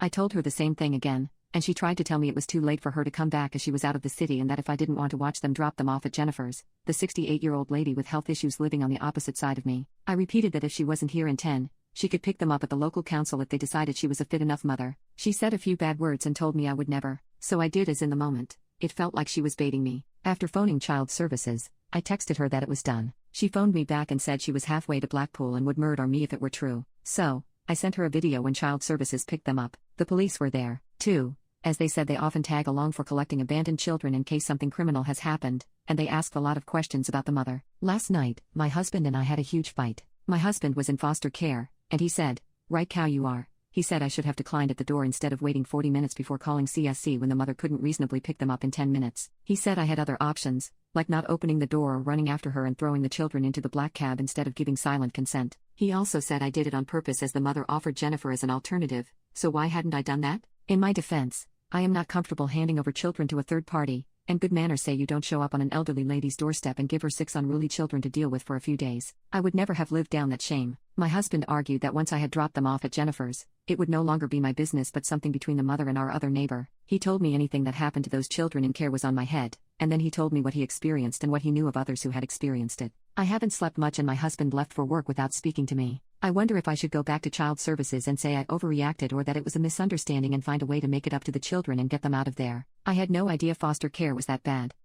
I told her the same thing again, and she tried to tell me it was too late for her to come back as she was out of the city and that if I didn't want to watch them, drop them off at Jennifer's, the 68-year-old lady with health issues living on the opposite side of me. I repeated that if she wasn't here in 10, she could pick them up at the local council if they decided she was a fit enough mother. She said a few bad words and told me I would never, so I did as in the moment. It felt like she was baiting me. After phoning child services, I texted her that it was done. She phoned me back and said she was halfway to Blackpool and would murder me if it were true. So, I sent her a video when child services picked them up. The police were there, too, as they said they often tag along for collecting abandoned children in case something criminal has happened, and they asked a lot of questions about the mother. Last night, my husband and I had a huge fight. My husband was in foster care, and he said, "Right cow you are." He said I should have declined at the door instead of waiting 40 minutes before calling CSC when the mother couldn't reasonably pick them up in 10 minutes. He said I had other options, like not opening the door or running after her and throwing the children into the black cab instead of giving silent consent. He also said I did it on purpose as the mother offered Jennifer as an alternative, so why hadn't I done that? In my defense, I am not comfortable handing over children to a third party, and good manners say you don't show up on an elderly lady's doorstep and give her 6 unruly children to deal with for a few days. I would never have lived down that shame. My husband argued that once I had dropped them off at Jennifer's, it would no longer be my business but something between the mother and our other neighbor. He told me anything that happened to those children in care was on my head, and then he told me what he experienced and what he knew of others who had experienced it. I haven't slept much and my husband left for work without speaking to me. I wonder if I should go back to child services and say I overreacted or that it was a misunderstanding and find a way to make it up to the children and get them out of there. I had no idea foster care was that bad.